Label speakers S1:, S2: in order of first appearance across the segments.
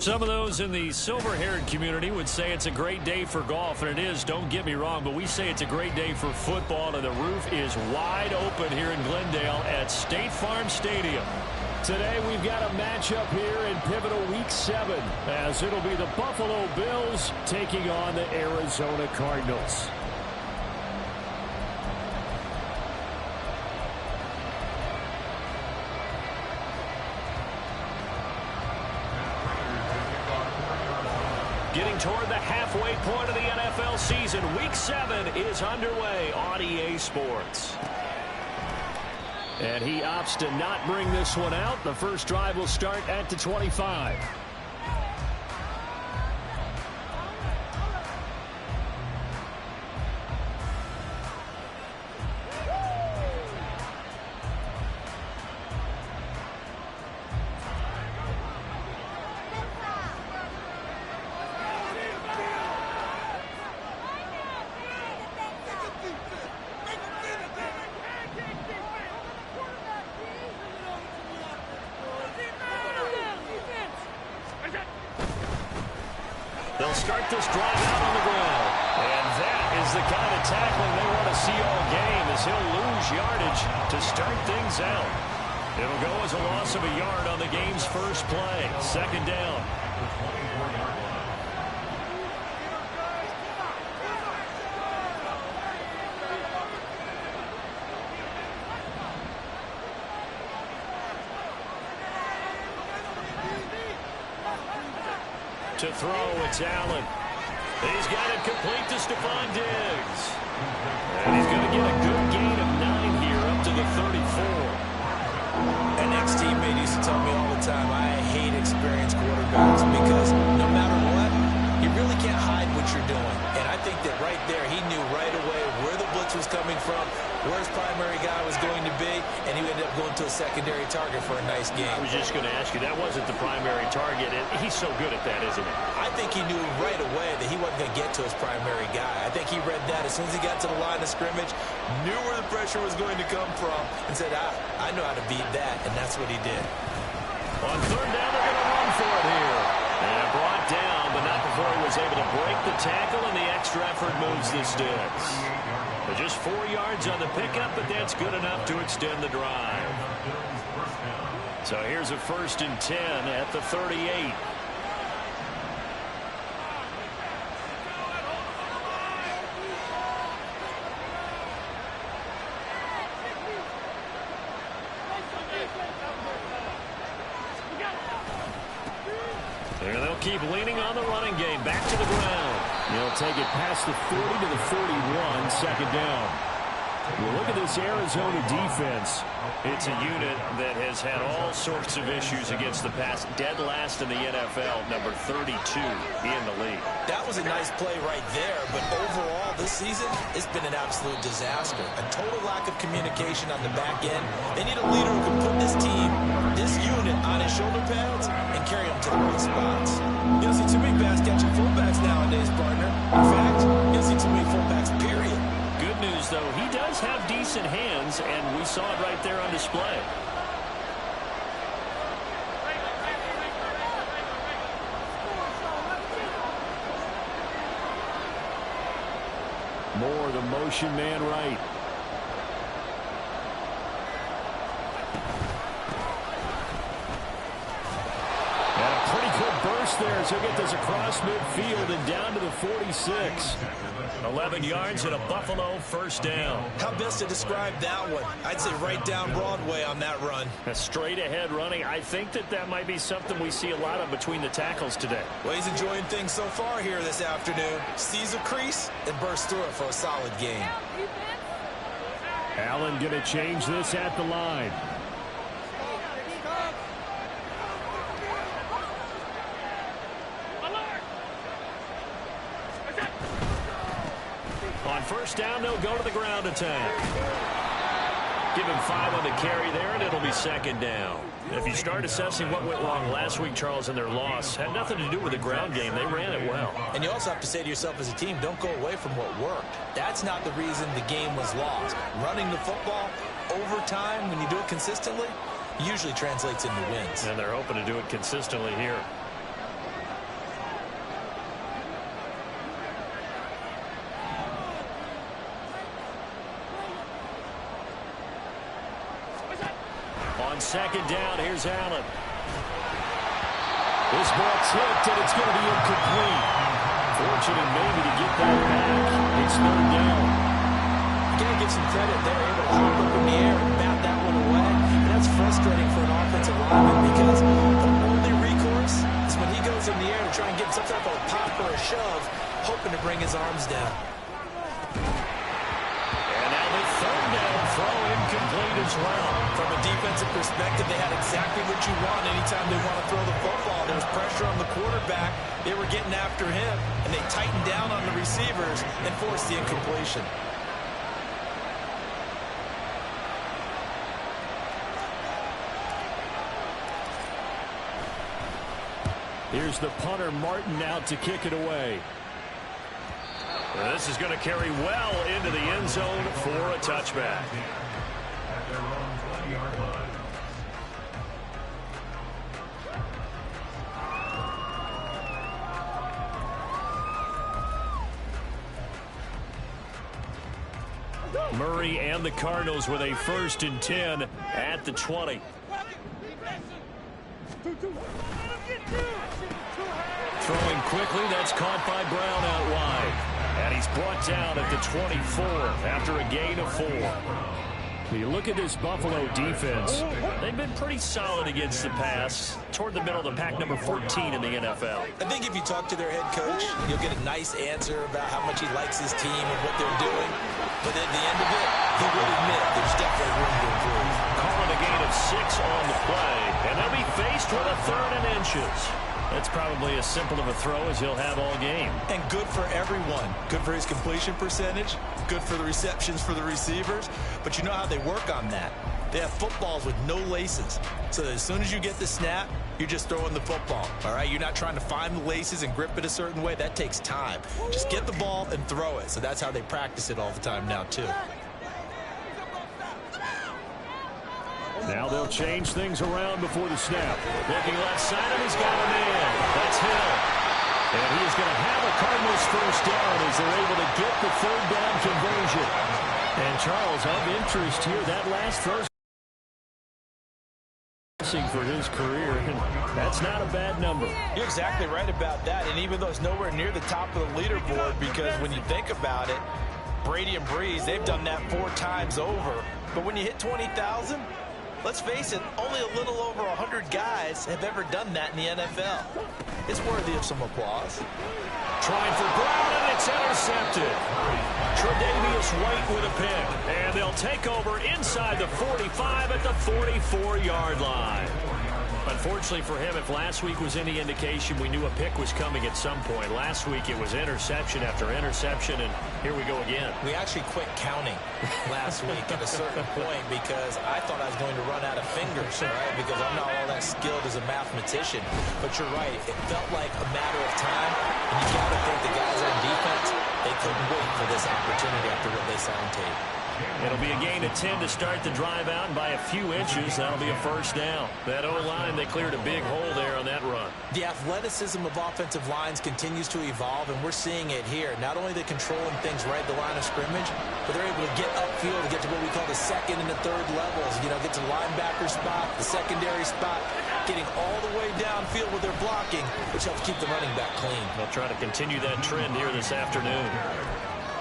S1: Some of those in the silver-haired community would say it's a great day for golf, and it is, don't get me wrong, but we say it's a great day for football, and the roof is wide open here in Glendale at State Farm Stadium.
S2: Today we've got a matchup here in pivotal Week 7, as it'll be the Buffalo Bills taking on the Arizona Cardinals.
S1: Getting toward the halfway point of the NFL season, Week 7 is underway on EA Sports.
S2: And he opts to not bring this one out. The first drive will start at the 25.
S1: They'll start this drive out on the ground. And that is the kind of tackling they want to see all game, as he'll lose yardage to start things out. It'll go as a loss of a yard on the game's first play. Second down. To throw, it's Allen. He's got it complete to Stephon Diggs. And he's going to get a good gain of 9 here up to the 34.
S3: An ex-teammate used to tell me all the time, I hate experienced quarterbacks because no matter what, you really can't hide what you're doing. And I think that right there, he knew right away where the blitz was coming from, where his primary guy was going to be, and he ended up going to a secondary target for a nice game.
S1: I was just going to ask you, that wasn't the primary target, and he's so good at that, isn't he?
S3: I think he knew right away that he wasn't going to get to his primary guy. I think he read that as soon as he got to the line of scrimmage, knew where the pressure was going to come from, and said, I know how to beat that, and that's what he did.
S1: On third down, they're going to run for it here. And brought down, but not before he was able to break the tackle, and the extra effort moves the sticks. But just 4 yards on the pickup, but that's good enough to extend the drive. So here's a 1st and 10 at the 38. And they'll keep leaning on the running game. Back to the ground.
S2: He'll take it past the 40 to the 41, second down. Well, look at this Arizona defense.
S1: It's a unit that has had all sorts of issues against the pass. Dead last in the NFL, number 32 in the league.
S3: That was a nice play right there, but overall this season, it's been an absolute disaster. A total lack of communication on the back end. They need a leader who can put this team, this unit, on his shoulder pads and carry them to the right spots. You don't see too many pass-catching fullbacks nowadays, partner. In fact, you don't see too many fullbacks, period.
S1: Good news, though, he does have decent hands, and we saw it right there on display.
S2: Moore, the motion man right. And a pretty good burst there as he'll get this across midfield and down to the 46.
S1: 11 yards and a Buffalo first down.
S3: How best to describe that one? I'd say right down Broadway on that run.
S1: A straight ahead running. I think that might be something we see a lot of between the tackles today.
S3: Well, he's enjoying things so far here this afternoon. Sees a crease and bursts through it for a solid game.
S2: Allen going to change this at the line.
S1: On first down, they'll go to the ground attack. Give him 5 on the carry there, and it'll be second down. If you start assessing what went wrong last week, Charles, in their loss, had nothing to do with the ground game. They ran it well.
S3: And you also have to say to yourself as a team, don't go away from what worked. That's not the reason the game was lost. Running the football over time, when you do it consistently, usually translates into wins.
S1: And they're hoping to do it consistently here.
S2: second down. Here's Allen. This ball tipped, and it's going to be incomplete. Fortunate maybe to get that back. It's third down.
S3: You got to give some credit. They're able to hop up in the air and bat that one away. And that's frustrating for an offensive lineman because the only recourse is when he goes in the air to try and get some type of a pop or a shove, hoping to bring his arms down.
S2: And now the third down throw incomplete as well.
S3: From a defensive perspective, they had exactly what you want anytime they want to throw the football. There was pressure on the quarterback. They were getting after him, and they tightened down on the receivers and forced the incompletion.
S2: Here's the punter, Martin, out to kick it away.
S1: Well, this is going to carry well into the end zone for a touchback.
S2: Murray and the Cardinals with a 1st and 10 at the 20. Throwing quickly, that's caught by Brown out wide. And he's brought down at the 24 after a gain of 4. You look at this Buffalo defense. They've been pretty solid against the pass. Toward the middle of the pack, number 14 in the NFL.
S3: I think if you talk to their head coach, you'll get a nice answer about how much he likes his team and what they're doing. But at the end of it, he will admit there's definitely room to improve.
S2: Calling a gain of 6 on the play. And they'll be faced with a 3rd and inches. That's probably as simple of a throw as he'll have all game.
S3: And good for everyone. Good for his completion percentage. Good for the receptions for the receivers. But you know how they work on that. They have footballs with no laces. So that as soon as you get the snap, you're just throwing the football. All right? You're not trying to find the laces and grip it a certain way. That takes time. Just get the ball and throw it. So that's how they practice it all the time now, too.
S2: Now they'll change things around before the snap. Looking left side, and he's got a man. That's Hill. And he is going to have a Cardinals 1st down as they're able to get the 3rd down conversion. And Charles, of interest here, that last throw for his career, and that's not a bad number.
S3: You're exactly right about that, and even though it's nowhere near the top of the leaderboard, because when you think about it, Brady and Breeze, they've done that 4 times over. But when you hit 20,000, let's face it, only a little over 100 guys have ever done that in the NFL. It's worthy of some applause.
S2: Trying for Brown, and it's intercepted. Tre'Davious White with a pick. And they'll take over inside the 45 at the 44-yard line. Unfortunately for him, if last week was any indication, we knew a pick was coming at some point. Last week it was interception after interception, and here we go again.
S3: We actually quit counting last week at a certain point because I thought I was going to run out of fingers, right? Because I'm not all that skilled as a mathematician. But you're right. It felt like a matter of time, and you got to think the guys on defense, they couldn't wait for this opportunity after what they saw on tape.
S2: It'll be a gain of 10 to start the drive out, and by a few inches, that'll be a 1st down. That O-line, they cleared a big hole there on that run.
S3: The athleticism of offensive lines continues to evolve, and we're seeing it here. Not only are they controlling things right at the line of scrimmage, but they're able to get upfield to get to what we call the 2nd and the 3rd levels. You know, get to the linebacker spot, the secondary spot, getting all the way downfield with their blocking, which helps keep the running back clean.
S2: They'll try to continue that trend here this afternoon.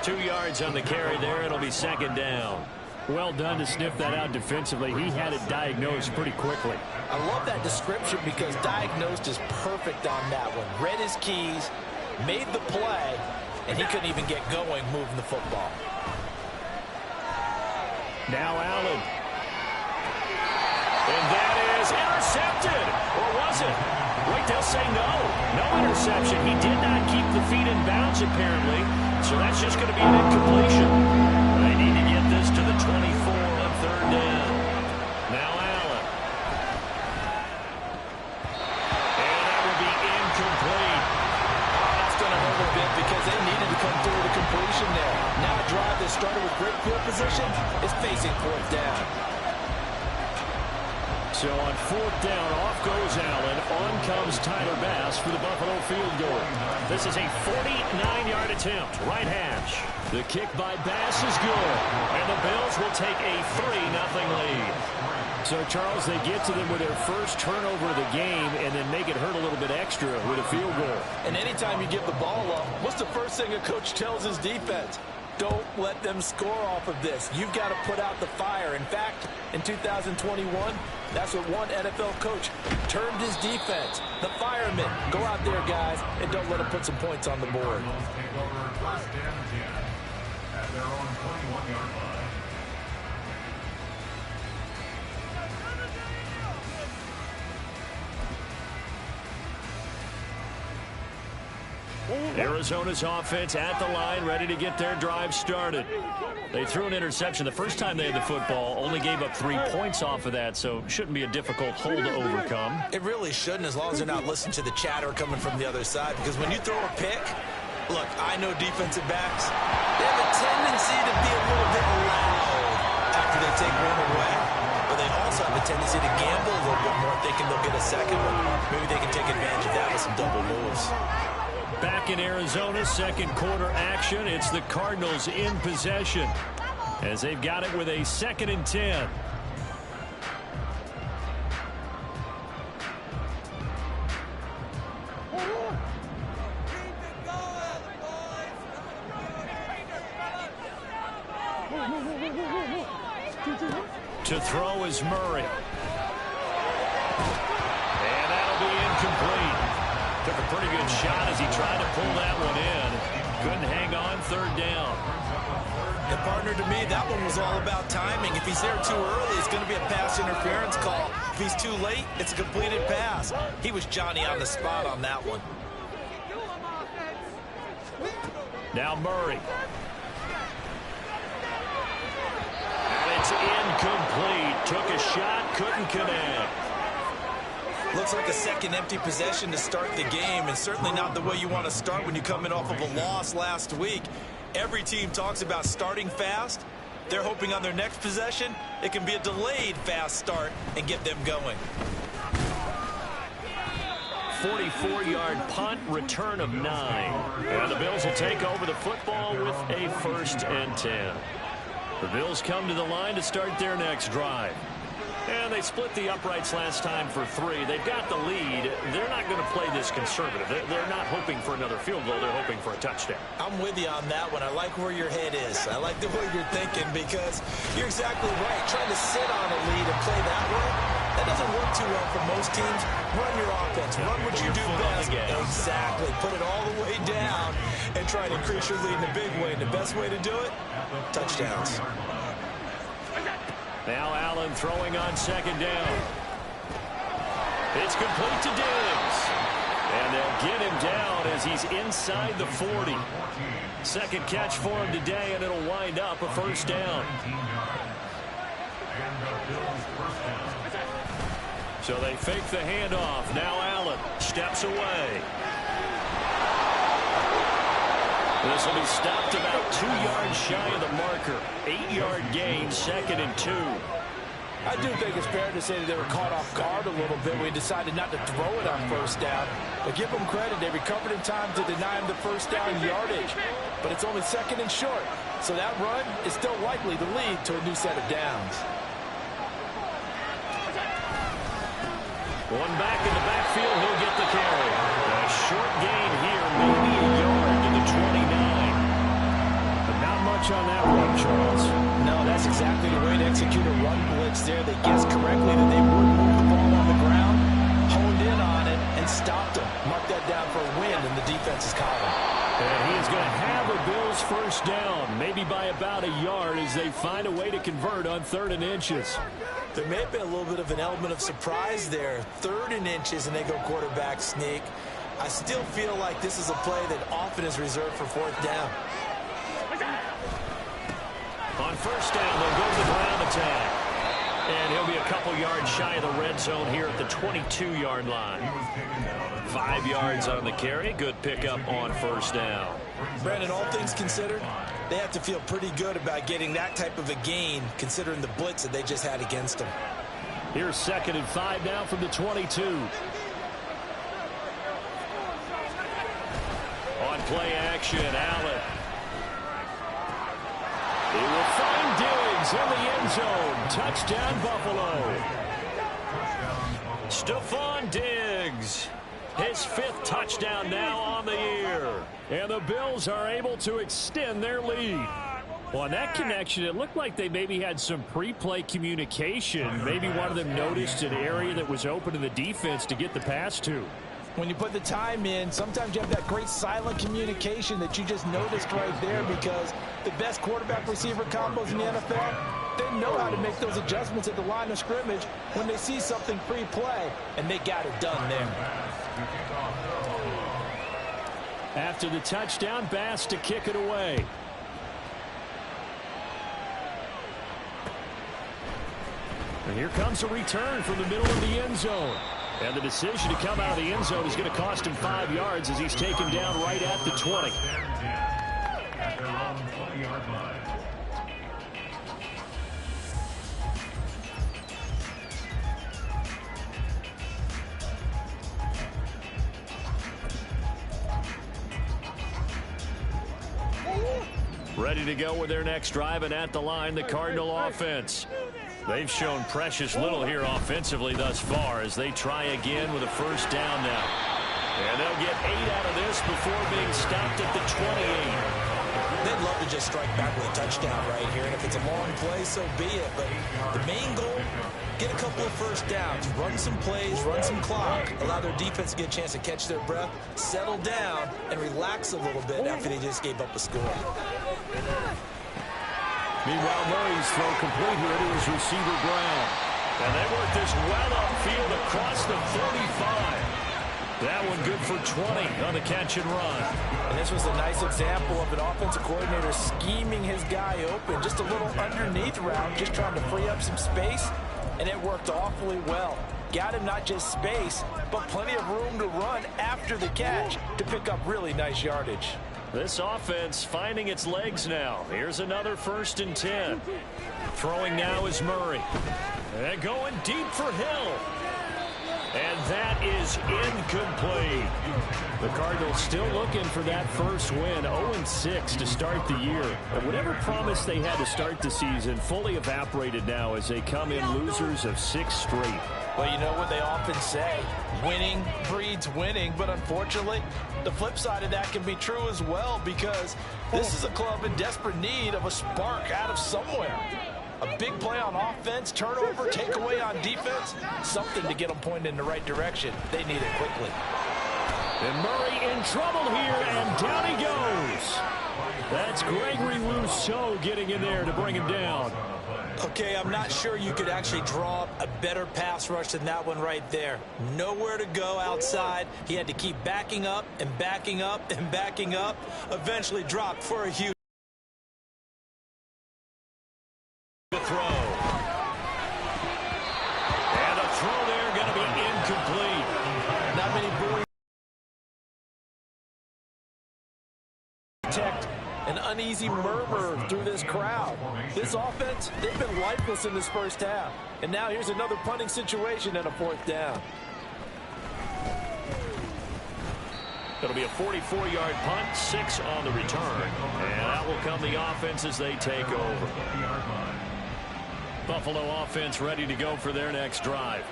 S2: 2 yards on the carry there. It'll be 2nd down. Well done to sniff that out defensively. He had it diagnosed pretty quickly.
S3: I love that description because diagnosed is perfect on that one. Read his keys, made the play, and he couldn't even get going moving the football.
S2: Now Allen. And that is intercepted. Or was it? Wait, they'll say no. No interception. He did not keep the feet in bounds, apparently. So that's just going to be an incompletion. They need to get this to the 24 on 3rd down. Now Allen. And that will be incomplete.
S3: That's going to hurt a bit because they needed to come through the completion there. Now a drive that started with great field position is facing 4th down.
S2: So on 4th down, off goes Allen. On comes Tyler Bass for the Buffalo field goal. This is a 49-yard attempt. Right hash. The kick by Bass is good. And the Bills will take a 3-0 lead. So, Charles, they get to them with their first turnover of the game and then make it hurt a little bit extra with a field goal.
S3: And anytime you give the ball up, what's the first thing a coach tells his defense? Don't let them score off of this. You've got to put out the fire. In fact, in 2021, that's what one NFL coach termed his defense. The firemen. Go out there, guys, and don't let them put some points on the board.
S4: At their own 21-yard line.
S2: Arizona's offense at the line, ready to get their drive started. They threw an interception the first time they had the football, only gave up 3 points off of that, so shouldn't be a difficult hole to overcome.
S3: It really shouldn't, as long as they're not listening to the chatter coming from the other side, because when you throw a pick, look, I know defensive backs, they have a tendency to be a little bit loud after they take one away, but they also have a tendency to gamble a little bit more, thinking they'll get a second one. Maybe they can take advantage of that with some double moves.
S2: Back in Arizona, second quarter action. It's the Cardinals in possession as they've got it with a 2nd and 10. To throw is Murray. And that'll be incomplete. Took a pretty good shot as he tried to pull that one in. Couldn't hang on, 3rd down.
S3: And partner, to me, that one was all about timing. If he's there too early, it's going to be a pass interference call. If he's too late, it's a completed pass. He was Johnny on the spot on that one.
S2: Now Murray. And it's incomplete. Took a shot, couldn't connect.
S3: Looks like a second empty possession to start the game, and certainly not the way you want to start when you come in off of a loss last week. Every team talks about starting fast. They're hoping on their next possession, it can be a delayed fast start and get them going.
S2: 44-yard punt, return of 9. And the Bills will take over the football with a 1st and 10. The Bills come to the line to start their next drive. And they split the uprights last time for 3. They've got the lead. They're not going to play this conservative. They're not hoping for another field goal. They're hoping for a touchdown.
S3: I'm with you on that one. I like where your head is. I like the way you're thinking, because you're exactly right. Trying to sit on a lead and play that way, that doesn't work too well for most teams. Run your offense. Run what you do best. Exactly. Put it all the way down and try and increase your lead in a big way. And the best way to do it, touchdowns.
S2: Now Allen throwing on 2nd down. It's complete to Diggs. And they'll get him down as he's inside the 40. 2nd catch for him today, and it'll wind up a 1st down. So they fake the handoff. Now Allen steps away. This will be stopped about 2 yards shy of the marker. 8-yard gain, 2nd and 2.
S3: I do think it's fair to say that they were caught off guard a little bit. We decided not to throw it on 1st down. But give them credit. They recovered in time to deny him the 1st down yardage. But it's only 2nd and short. So that run is still likely to lead to a new set of downs.
S2: One back in the backfield, he'll get the carry. A short gain here, maybe a yard to the 29. But not much on that run, Charles.
S3: No, that's exactly the way to execute a run blitz there. They guessed correctly that they would move the ball on the ground, honed in on it, and stopped them. Mark that down for a win in the defense's column.
S2: And he is going to have a Bills 1st down, maybe by about a yard as they find a way to convert on 3rd and inches.
S3: There may have been a little bit of an element of surprise there. 3rd and inches, and they go quarterback sneak. I still feel like this is a play that often is reserved for 4th down.
S2: On 1st down, they'll go to the ground attack. And he'll be a couple yards shy of the red zone here at the 22-yard line. 5 yards on the carry. Good pickup on 1st down.
S3: Brandon, all things considered, they have to feel pretty good about getting that type of a gain, considering the blitz that they just had against them.
S2: Here's 2nd and 5 now from the 22. On play action, Allen. He will find Diggs is in the end zone. Touchdown, Buffalo. Stephon Diggs. His 5th touchdown now on the year. And the Bills are able to extend their lead. Well, on that connection, it looked like they maybe had some pre-play communication. Maybe one of them noticed an area that was open to the defense to get the pass to.
S3: When you put the time in, sometimes you have that great silent communication that you just noticed right there, because the best quarterback-receiver combos in the NFL, they know how to make those adjustments at the line of scrimmage when they see something pre-play, and they got it done there.
S2: After the touchdown, Bass to kick it away. And here comes a return from the middle of the end zone. And the decision to come out of the end zone is going to cost him 5 yards as he's taken down right at the 20.
S4: At their own 20-yard line.
S2: Ready to go with their next drive, and at the line, the Cardinal offense. They've shown precious little here offensively thus far as they try again with a first down now. And they'll get 8 out of this before being stopped at the 28.
S3: They'd love to just strike back with a touchdown right here, and if it's a long play, so be it. But the main goal, get a couple of first downs, run some plays, run some clock, allow their defense to get a chance to catch their breath, settle down, and relax a little bit after they just gave up a score.
S2: Meanwhile, Murray's throw complete here to his receiver, Brown. And they work this well upfield across the 35. That one good for 20 on the catch and run.
S3: And this was a nice example of an offensive coordinator scheming his guy open. Just a little underneath route, just trying to free up some space. And it worked awfully well. Got him not just space, but plenty of room to run after the catch to pick up really nice yardage.
S2: This offense finding its legs now. Here's another 1st and 10. Throwing now is Murray. And going deep for Hill. And that is incomplete. The Cardinals still looking for that first win. 0-6 to start the year. And whatever promise they had to start the season fully evaporated now as they come in losers of 6 straight.
S3: Well, you know what they often say, winning breeds winning, but unfortunately, the flip side of that can be true as well, because this is a club in desperate need of a spark out of somewhere. A big play on offense, turnover, takeaway on defense, something to get them pointed in the right direction. They need it quickly.
S2: And Murray in trouble here, and down he goes. That's Gregory Rousseau getting in there to bring him down.
S3: Okay, I'm not sure you could actually draw up a better pass rush than that one right there. Nowhere to go outside. He had to keep backing up and backing up and backing up. Eventually dropped for a huge
S2: throw. And a throw there going to be incomplete.
S3: Not many boys protect an uneasy murmur through this crowd. This offense, they've been lifeless in this first half. And now here's another punting situation and a 4th down.
S2: It'll be a 44-yard punt, 6 on the return. And that will come the offense as they take over. Buffalo offense ready to go for their next drive.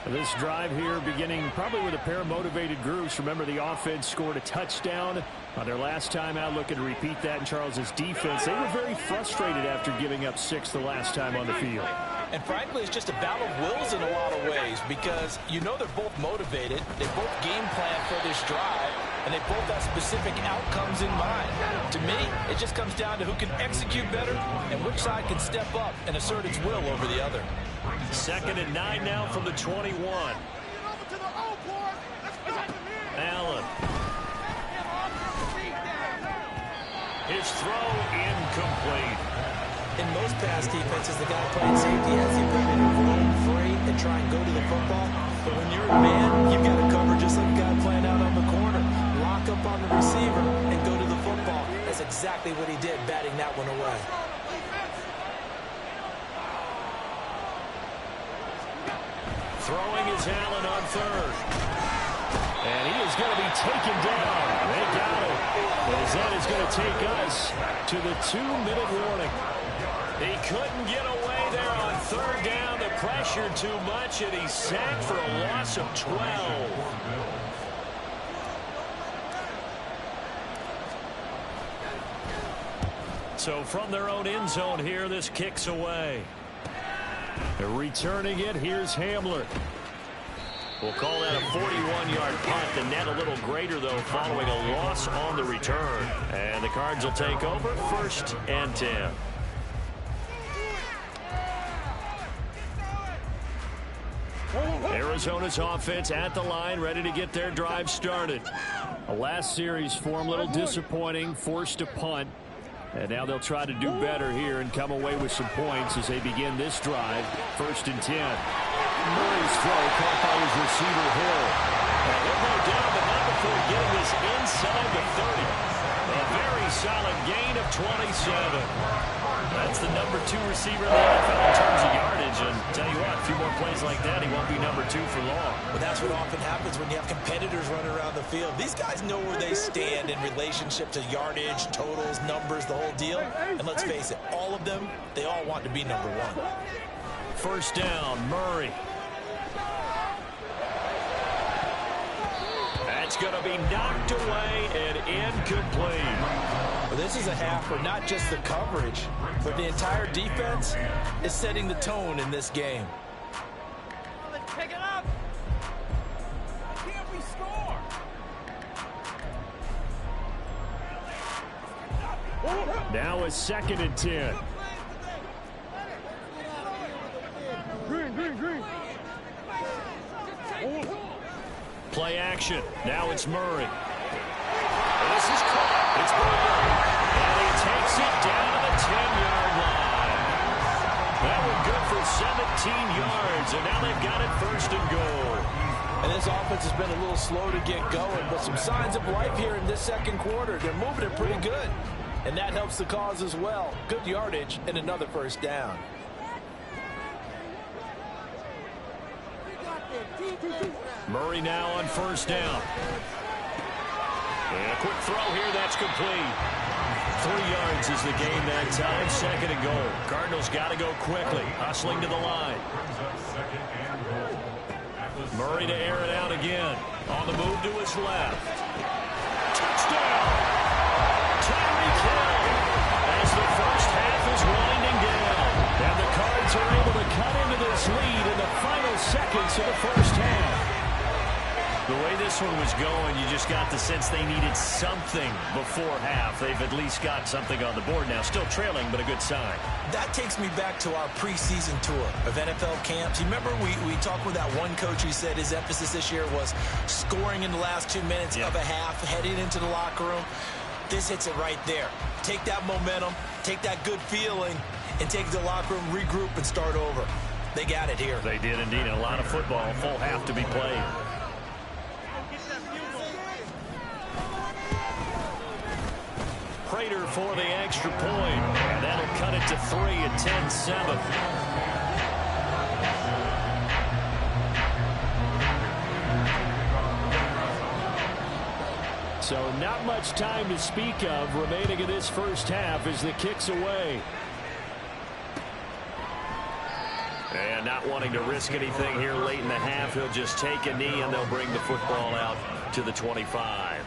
S2: This drive here beginning probably with a pair of motivated groups. Remember, the offense scored a touchdown on their last time out, looking to repeat that in Charles's defense. They were very frustrated after giving up 6 the last time on the field.
S3: And frankly, it's just a battle of wills in a lot of ways, because you know they're both motivated. They both game plan for this drive, and they both have specific outcomes in mind. To me, it just comes down to who can execute better and which side can step up and assert its will over the other.
S2: 2nd and 9 now from the 21. Allen. His throw incomplete.
S3: In most pass defenses, the guy playing safety has the ability to roam free and try and go to the football. But when you're a man, you've got to cover just like a guy playing out on the corner. Lock up on the receiver and go to the football. That's exactly what he did, batting that one away.
S2: Throwing is Allen on 3rd. And he is going to be taken down. They got it. As that is going to take us to the 2-minute warning.
S1: He couldn't get away there on third down. The pressure too much, and he's sacked for a loss of 12. So from their own end zone here, this kicks away. They're returning it. Here's Hamler. We'll call that a 41-yard punt. The net a little greater, though, following a loss on the return. And the Cards will take over 1st and 10. Arizona's offense at the line, ready to get their drive started. The last series for them, a little disappointing, forced to punt. And now they'll try to do better here and come away with some points as they begin this drive. 1st and 10. Murray's throw caught by his receiver Hill. And he'll go down, but not before getting this inside the 30. A very solid gain of 27. That's the number 2 receiver in the NFL in terms of yardage. And tell you what, a few more plays like that, he won't be number 2 for long.
S3: Well, that's what often happens when you have competitors running around the field. These guys know where they stand in relationship to yardage, totals, numbers, the whole deal. And let's face it, all of them, they all want to be number 1.
S1: 1st down, Murray. That's going to be knocked away and incomplete.
S3: Well, this is a half where not just the coverage, but the entire defense is setting the tone in this game.
S5: Let's pick it up. Can't we score?
S1: Now a 2nd and 10.
S5: Green.
S1: Play action. Now it's Murray. This is caught. It's Brown. And he takes it down to the 10-yard line. That was good for 17 yards. And now they've got it 1st and goal.
S3: And this offense has been a little slow to get going, but some signs of life here in this 2nd quarter. They're moving it pretty good. And that helps the cause as well. Good yardage and another 1st down.
S1: Murray now on 1st down. And a quick throw here, that's complete. 3 yards is the gain that time, 2nd and goal. Cardinals got to go quickly, hustling to the line. Murray to air it out again. On the move to his left. Touchdown! Tyreek Hill as the 1st half is winding down. And the Cards are able to cut into this lead in the final seconds of the 1st half. The way this one was going, you just got the sense they needed something before half. They've at least got something on the board now. Still trailing, but a good sign.
S3: That takes me back to our preseason tour of NFL camps. You remember we talked with that one coach who said his emphasis this year was scoring in the last 2 minutes of a half, heading into the locker room. This hits it right there. Take that momentum, take that good feeling, and take it to the locker room, regroup, and start over. They got it here.
S1: They did indeed. A lot of football, full half to be played. Prater for the extra point, and that'll cut it to 3 at 10-7. So not much time to speak of remaining in this 1st half as the kick's away. And not wanting to risk anything here late in the half, he'll just take a knee and they'll bring the football out to the 25.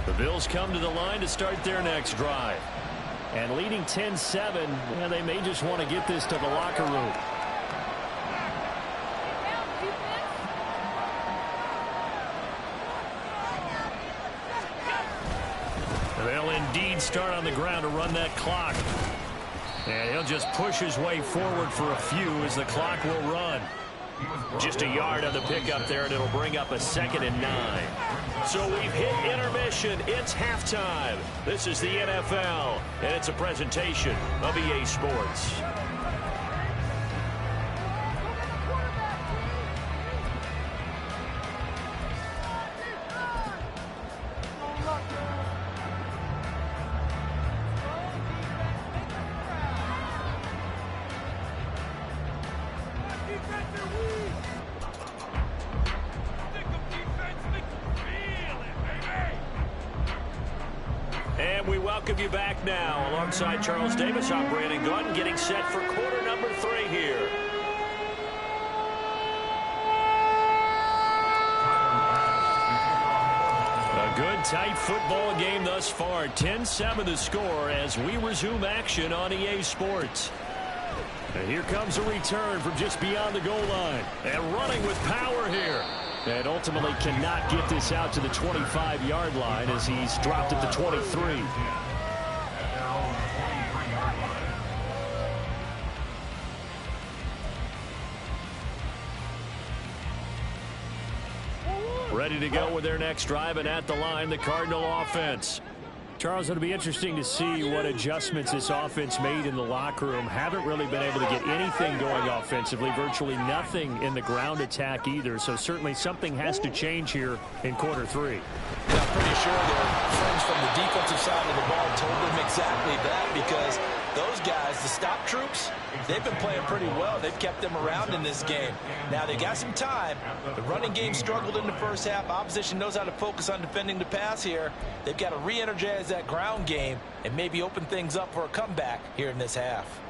S1: The Bills come to the line to start their next drive. And leading 10-7, well, they may just want to get this to the locker room. They'll indeed start on the ground to run that clock. And he'll just push his way forward for a few as the clock will run. Just a yard on the pickup there, and it'll bring up a 2nd and 9. So we've hit intermission. It's halftime. This is the NFL, and it's a presentation of EA Sports. welcome you back now. Alongside Charles Davis, I'm Brandon Gaudin, getting set for quarter number 3 here. A good, tight football game thus far. 10-7 the score as we resume action on EA Sports. And here comes a return from just beyond the goal line. And running with power here. And ultimately cannot get this out to the 25-yard line as he's dropped at the 23. Ready to go with their next drive, and at the line, the Cardinal offense. Charles, it'll be interesting to see what adjustments this offense made in the locker room. Haven't really been able to get anything going offensively, virtually nothing in the ground attack either. So certainly something has to change here in quarter 3.
S3: And I'm pretty sure their friends from the defensive side of the ball told them exactly that, because those guys, the stop troops, they've been playing pretty well. They've kept them around in this game. Now, they got some time. The running game struggled in the first half. Opposition knows how to focus on defending the pass here. They've got to re-energize that ground game and maybe open things up for a comeback here in this half.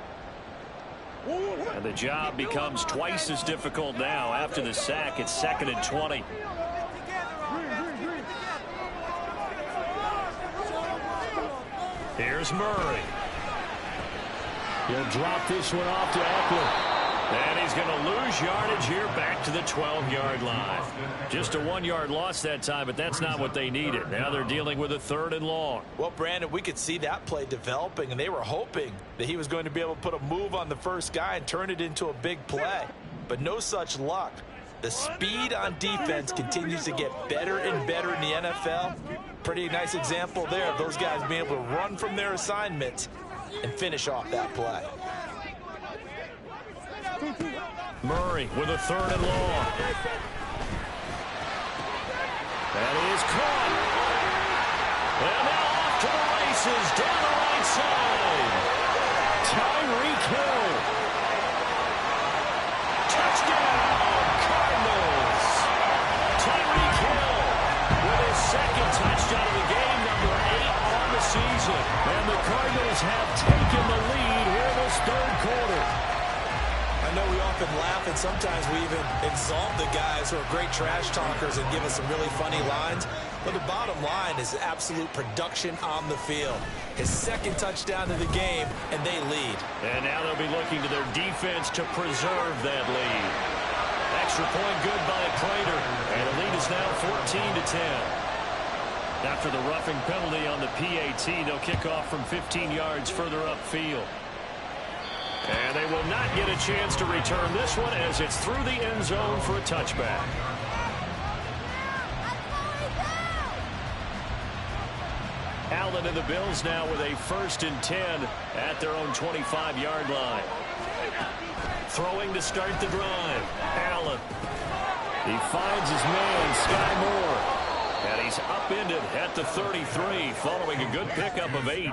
S1: And the job becomes twice as difficult now after the sack. It's 2nd and 20. Here's Murray. He'll drop this one off to Eckler. And he's going to lose yardage here back to the 12-yard line. Just a 1-yard loss that time, but that's not what they needed. Now they're dealing with a 3rd and long.
S3: Well, Brandon, we could see that play developing, and they were hoping that he was going to be able to put a move on the first guy and turn it into a big play. But no such luck. The speed on defense continues to get better and better in the NFL. Pretty nice example there of those guys being able to run from their assignments and finish off that play.
S1: Murray with a 3rd and long. That is caught. And now off to the races down the right side. Tyreek Hill. Touchdown, Cardinals. Tyreek Hill with his 2nd touchdown of the game, number 8 on the season. And the Cardinals have taken the lead here in this 3rd quarter.
S3: I know we often laugh, and sometimes we even exalt the guys who are great trash talkers and give us some really funny lines. But the bottom line is absolute production on the field. His 2nd touchdown of the game, and they lead. And now they'll be looking to their defense to preserve that lead. Extra point good by Prater, and the lead is now 14-10.
S1: After the roughing penalty on the PAT, they'll kick off from 15 yards further upfield. And they will not get a chance to return this one as it's through the end zone for a touchback. Allen and the Bills now with a 1st and 10 at their own 25-yard line. Throwing to start the drive. Allen. He finds his man, Sky Moore. And he's upended at the 33 following a good pickup of 8.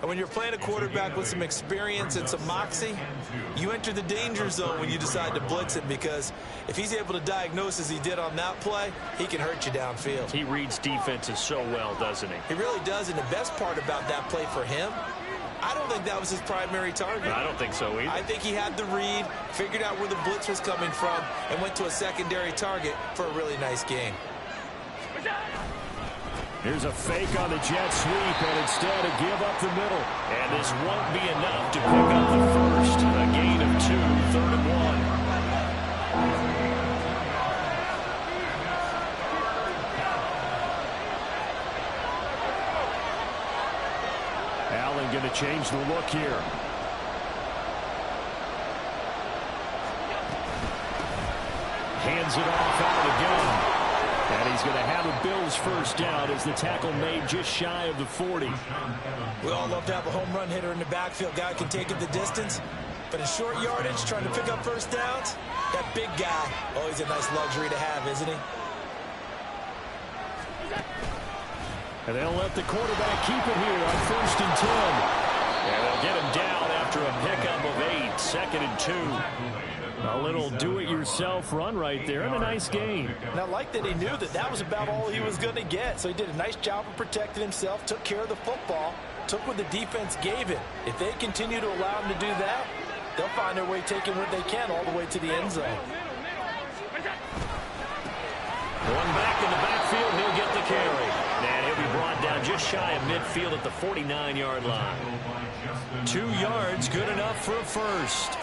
S3: And when you're playing a quarterback with some experience and some moxie, you enter the danger zone when you decide to blitz him, because if he's able to diagnose as he did on that play, he can hurt you downfield.
S1: He reads defenses so well, doesn't he?
S3: He really does, and the best part about that play for him, I don't think that was his primary target.
S1: I don't think so either.
S3: I think he had the read, figured out where the blitz was coming from, and went to a secondary target for a really nice game.
S1: Here's a fake on the jet sweep, and instead a give up the middle. And this won't be enough to pick up the first. A gain of 2, 3rd and 1. Allen going to change the look here. Hands it off out of the gun. And he's going to have a Bills first down as the tackle made just shy of the 40.
S3: We all love to have a home run hitter in the backfield. Guy can take it the distance. But in short yardage, trying to pick up first downs, that big guy, always a nice luxury to have, isn't he?
S1: And they'll let the quarterback keep it here on 1st and 10. And they'll get him down after a pickup of 8, 2nd and 2.
S2: A little do-it-yourself run right there and a nice gain.
S3: And I like that he knew that that was about all he was going to get. So he did a nice job of protecting himself, took care of the football, took what the defense gave him. If they continue to allow him to do that, they'll find their way taking what they can all the way to the end zone.
S1: One back in the backfield, he'll get the carry. And he'll be brought down just shy of midfield at the 49-yard line. 2 yards, good enough for a first.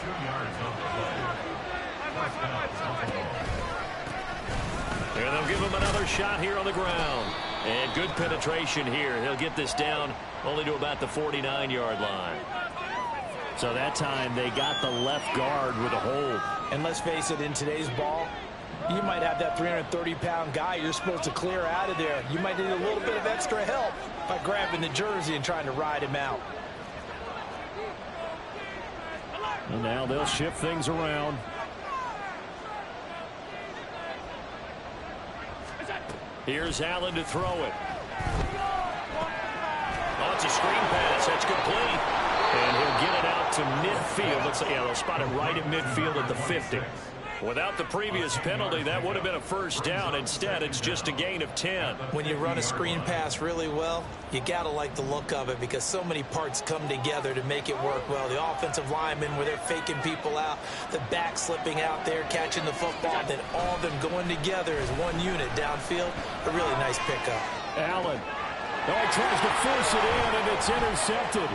S1: And they'll give him another shot here on the ground. And good penetration here. He'll get this down only to about the 49-yard line.
S2: So that time they got the left guard with a hold.
S3: And let's face it, in today's ball, you might have that 330-pound guy you're supposed to clear out of there. You might need a little bit of extra help by grabbing the jersey and trying to ride him out.
S2: And now they'll shift things around.
S1: Here's Allen to throw it. Oh, it's a screen pass. That's complete. And he'll get it out to midfield. Looks like, yeah, they'll spot it right at midfield at the 50. Without the previous penalty, that would have been a first down. Instead, it's just a gain of 10.
S3: When you run a screen pass really well, you got to like the look of it because so many parts come together to make it work well. The offensive linemen where they're faking people out, the back slipping out there, catching the football, then all of them going together as one unit downfield. A really nice pickup.
S2: Allen. Oh, he tries to force it in, and it's intercepted.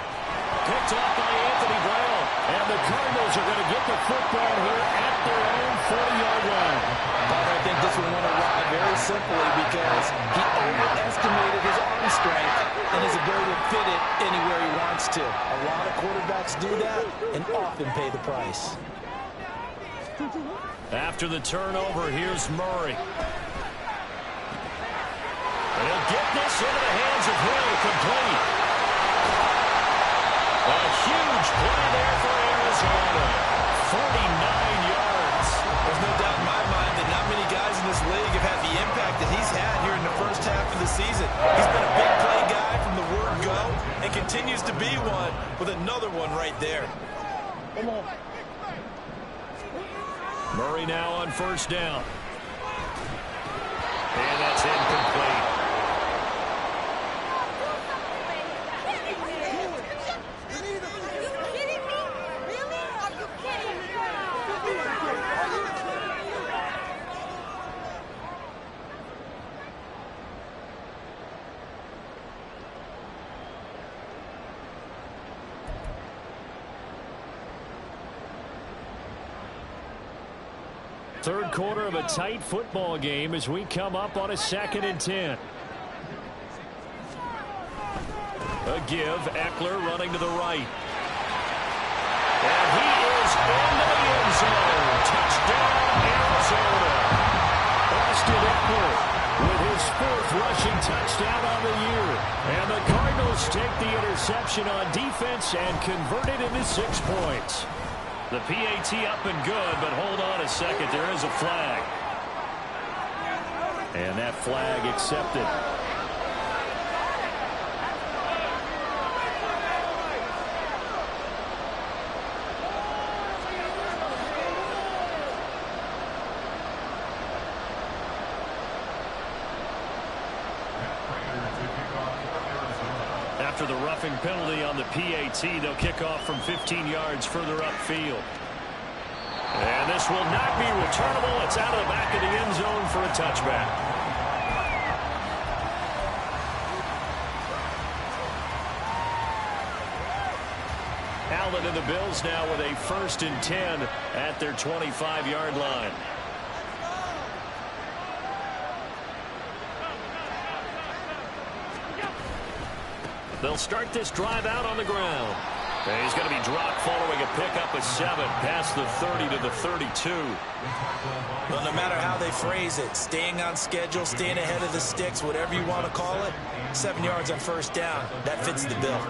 S1: Picked off by Anthony Brown.
S2: And the Cardinals are going to get the football here at their own 40-yard line.
S3: But I think this one went awry very simply because he overestimated his arm strength and his ability to fit it anywhere he wants to. A lot of quarterbacks do that and often pay the price.
S1: After the turnover, here's Murray. And he'll get this into the hands of Hill, complete. A huge play there for Arizona. 49 yards.
S3: There's no doubt in my mind that not many guys in this league have had the impact that he's had here in the first half of the season. He's been a big play guy from the word go and continues to be one with another one right there.
S5: Come on.
S1: Murray now on first down. And that's incomplete.
S2: Third quarter of a tight football game as we come up on a 2nd and 10. A give. Eckler running to the right.
S1: And he is into the end zone. Touchdown, Arizona.
S2: Austin Eckler with his 4th rushing touchdown on the year. And the Cardinals take the interception on defense and convert it into 6 points.
S1: The PAT up and good, but hold on a second. There is a flag.
S2: And that flag accepted.
S1: After the roughing penalty on the PAT, they'll kick off from 15 yards further upfield. And this will not be returnable. It's out of the back of the end zone for a touchback. Allen and the Bills now with a 1st and 10 at their 25-yard line. They'll start this drive out on the ground. And he's going to be dropped following a pickup of 7 past the 30 to the 32.
S3: Well, no matter how they phrase it, staying on schedule, staying ahead of the sticks, whatever you want to call it, 7 yards on first down, that fits the bill.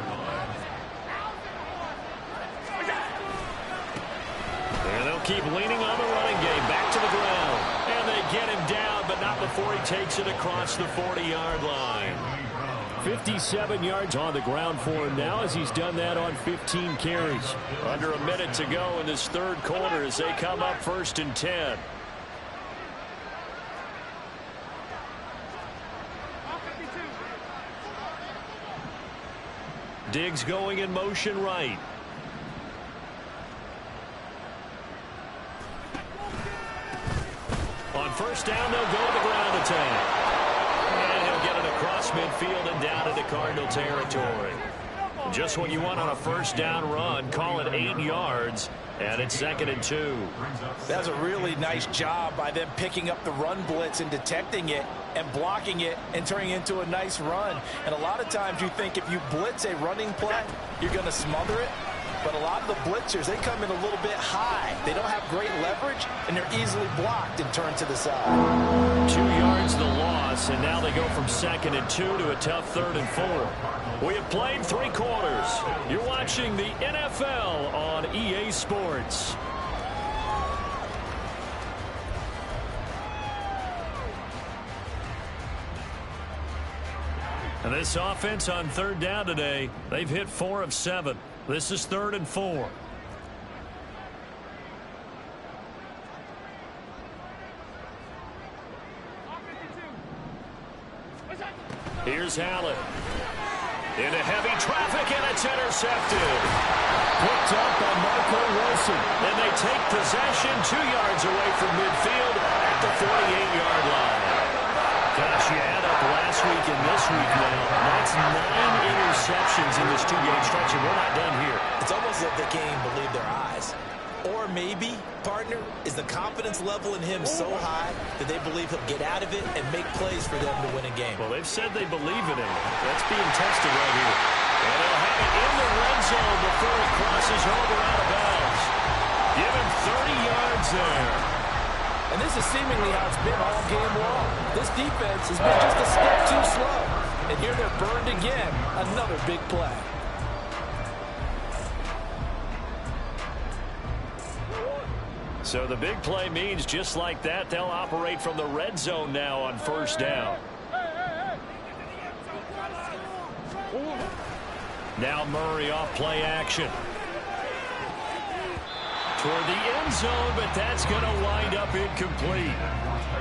S1: And they'll keep leaning on the running game. Back to the ground. And they get him down, but not before he takes it across the 40-yard line.
S2: 57 yards on the ground for him now as he's done that on 15 carries.
S1: Under a minute to go in this third quarter as they come up 1st and 10. Diggs going in motion right. On 1st down, they'll go to the ground attack. And he'll get it across midfield and down into Cardinal territory. Just what you want on a 1st down run. Call it 8 yards. And it's 2nd and 2.
S3: That's a really nice job by them picking up the run blitz and detecting it and blocking it and turning it into a nice run. And a lot of times you think if you blitz a running play, you're going to smother it. But a lot of the blitzers, they come in a little bit high. They don't have great leverage, and they're easily blocked and turned to the side.
S1: 2 yards the loss, and now they go from 2nd and 2 to a tough 3rd and 4. We have played 3 quarters. You're watching the NFL on EA Sports. And this offense on 3rd down today, they've hit 4 of 7. This is 3rd and 4. Here's Allen. Into heavy traffic, and it's intercepted. Picked up by Michael Wilson. And they take possession 2 yards away from midfield at the 48-yard line. Gosh, you add up last week and this week now. That's 9 interceptions in this 2-game stretch, and we're not done here.
S3: It's almost like they can't even believe their eyes. Or maybe, partner, is the confidence level in him so high that they believe he'll get out of it and make plays for them to win a game.
S1: Well, they've said they believe in him. That's being tested right here. And they'll have it in the red zone before it crosses over out of bounds. Give him 30 yards there.
S3: And this is seemingly how it's been all game long. This defense has been just a step too slow. And here they're burned again. Another big play.
S1: So the big play means just like that, they'll operate from the red zone now on 1st down. Now Murray off play action. Toward the end zone, but that's going to wind up incomplete.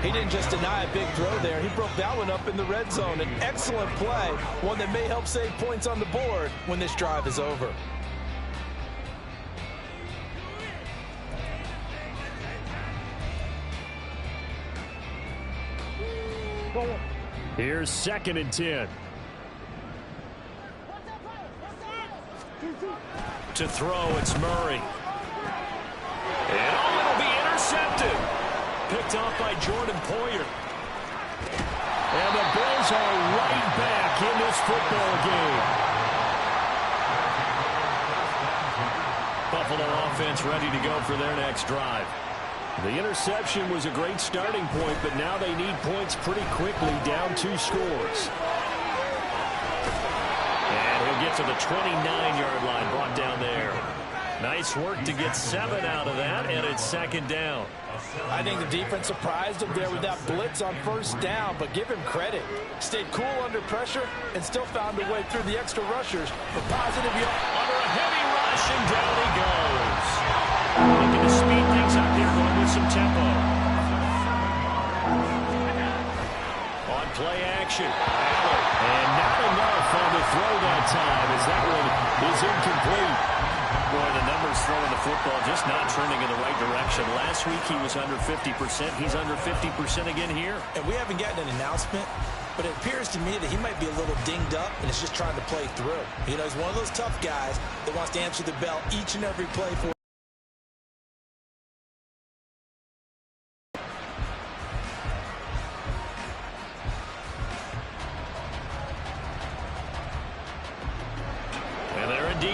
S3: He didn't just deny a big throw there. He broke that one up in the red zone. An excellent play, one that may help save points on the board when this drive is over.
S2: Here's 2nd and 10.
S1: To throw, it's Murray. And it'll be intercepted. Picked off by Jordan Poyer. And the Bills are right back in this football game. Buffalo offense ready to go for their next drive.
S2: The interception was a great starting point, but now they need points pretty quickly, down 2 scores.
S1: And he'll get to the 29-yard line, brought down there. Nice work to get 7 out of that, and it's 2nd down.
S3: I think the defense surprised him there with that blitz on 1st down, but give him credit. Stayed cool under pressure and still found a way through the extra rushers for positive yards.
S1: Under a heavy rush, and down he goes. Looking to speed things up here, going with some tempo. On play action, Allen. And not enough on the throw that time as that one is incomplete. Boy, the numbers throwing the football just not trending in the right direction. Last week he was under 50%. He's under 50% again here.
S3: And we haven't gotten an announcement, but it appears to me that he might be a little dinged up and is just trying to play through. You know, he's one of those tough guys that wants to answer the bell each and every play for.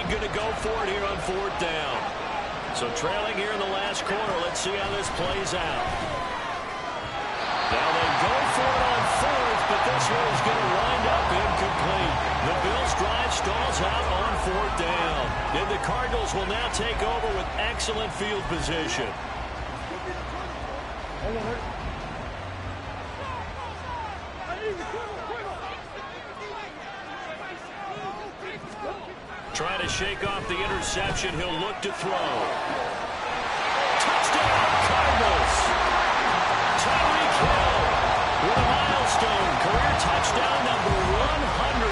S1: Going to go for it here on 4th down. So trailing here in the last quarter. Let's see how this plays out. Now they go for it on 4th, but this one is going to wind up incomplete. The Bills drive stalls out on 4th down. And the Cardinals will now take over with excellent field position. shake off the interception. He'll look to throw. Touchdown, Cardinals. Tyreek Hill with a milestone career touchdown number 100.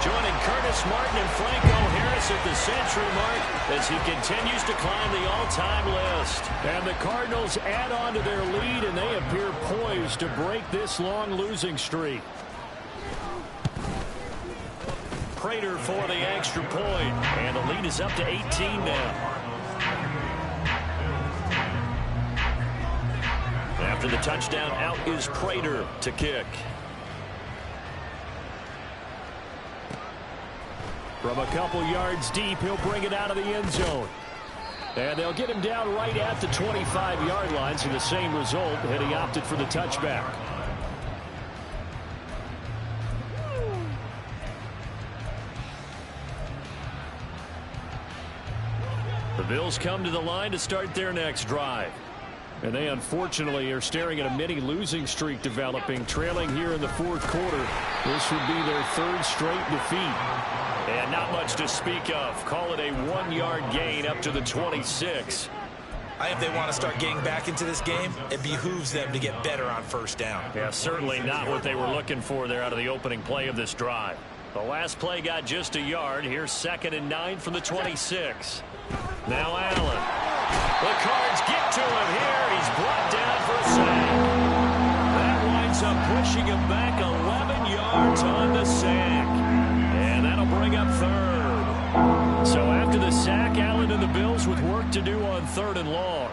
S1: Joining Curtis Martin and Franco Harris at the century mark as he continues to climb the all-time list.
S2: And the Cardinals add on to their lead, and they appear poised to break this long losing streak.
S1: Prater for the extra point, and the lead is up to 18 now. After the touchdown, out is Prater to kick.
S2: From a couple yards deep, he'll bring it out of the end zone. And they'll get him down right at the 25-yard line, so the same result had he opted for the touchback. The Bills come to the line to start their next drive. And they unfortunately are staring at a mini losing streak developing, trailing here in the fourth quarter. This would be their third straight defeat.
S1: And not much to speak of. Call it a 1-yard gain up to the 26.
S3: I think if they want to start getting back into this game, it behooves them to get better on first down.
S1: Yeah, certainly not what they were looking for there out of the opening play of this drive. The last play got just a yard. Here's 2nd and 9 from the 26. Now Allen. The Cards get to him here. He's brought down for a sack. That winds up pushing him back 11 yards on the sack. And that'll bring up 3rd. So after the sack, Allen and the Bills with work to do on 3rd and long.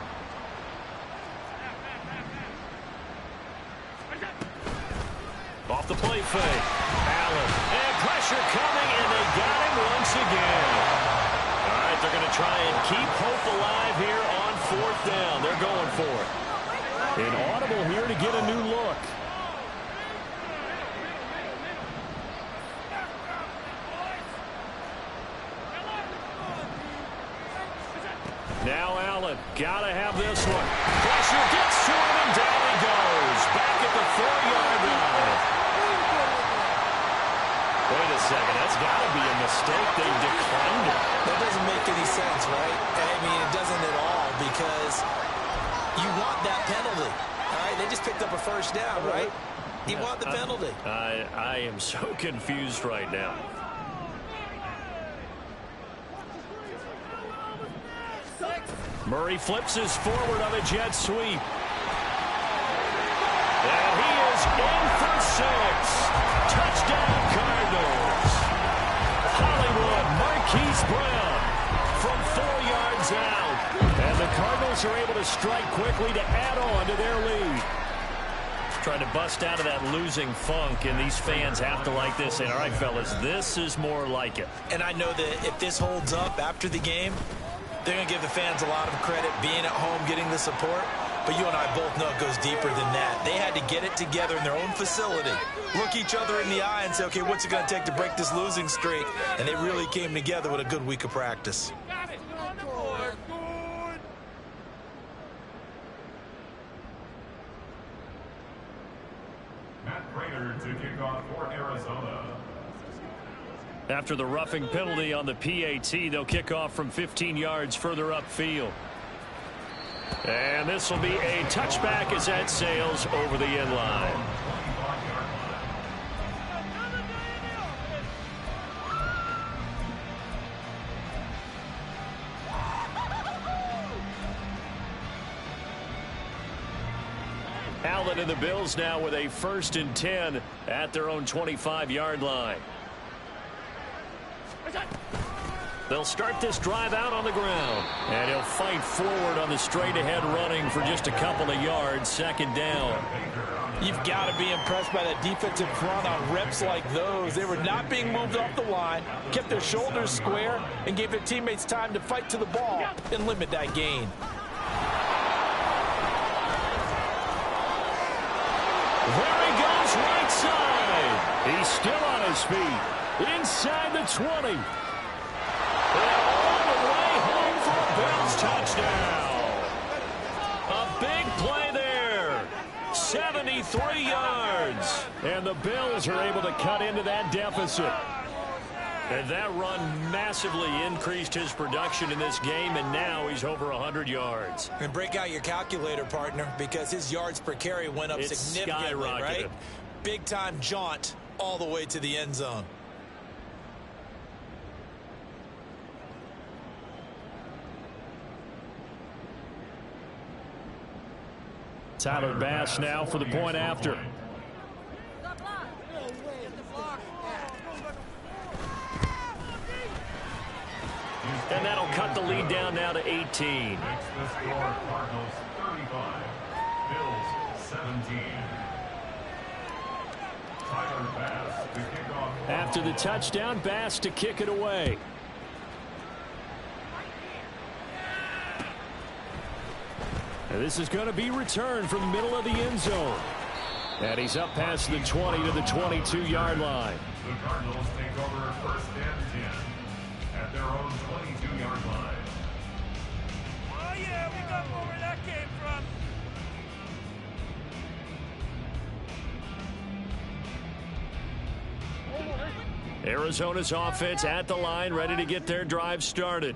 S1: Off the play fake. Allen. And pressure coming, and they got him once again. All right, they're going to try and keep hope alive here on 4th down. They're going for it.
S2: An audible here to get a new look. Now Allen, gotta have this one.
S1: Pressure gets to him, and down he goes. Back at the 4-yard line. Wait a second, that's got to be a mistake. They declined it.
S3: That doesn't make any sense, right? I mean, it doesn't at all, because you want that penalty. All right, they just picked up a first down, right? You want the penalty.
S1: I am so confused right now. Murray flips his forward on a jet sweep. And he is in for 6. Touchdown, Cardinals. Hollywood, Marquise Brown from 4 yards out.
S2: And the Cardinals are able to strike quickly to add on to their lead.
S1: Trying to bust out of that losing funk, and these fans have to like this. And all right, fellas, this is more like it.
S3: And I know that if this holds up after the game, they're going to give the fans a lot of credit being at home, getting the support. But you and I both know it goes deeper than that. They had to get it together in their own facility, look each other in the eye and say, okay, what's it going to take to break this losing streak? And they really came together with a good week of practice.
S4: Matt Prater to kick off for Arizona.
S2: After the roughing penalty on the PAT, they'll kick off from 15 yards further upfield. And this will be a touchback as that sails over the end line. Allen and the Bills now with a 1st and 10 at their own 25-yard line. They'll start this drive out on the ground. And he'll fight forward on the straight-ahead running for just a couple of yards. 2nd down.
S5: You've got to be impressed by that defensive front on reps like those. They were not being moved off the line, kept their shoulders square, and gave their teammates time to fight to the ball and limit that gain.
S2: There he goes, right side. He's still on his feet. Inside the 20.
S1: And all the way home for a Bills touchdown. A big play there. 73 yards.
S2: And the Bills are able to cut into that deficit.
S1: And that run massively increased his production in this game, and now he's over 100 yards.
S3: And break out your calculator, partner, because his yards per carry went up significantly, right? Big-time jaunt all the way to the end zone.
S1: Tyler Bass now for the point after. And that'll cut the lead down now to 18.
S4: Makes the score Cardinals 35, Bills 17. Tyler Bass to kick off.
S1: After the touchdown, Bass to kick it away. And this is going to be returned from the middle of the end zone. And he's up past the 20 to the 22-yard line.
S4: The Cardinals take over first and 10 at their own 22-yard line.
S2: Oh, yeah, we got where that came from.
S1: Arizona's offense at the line, ready to get their drive started.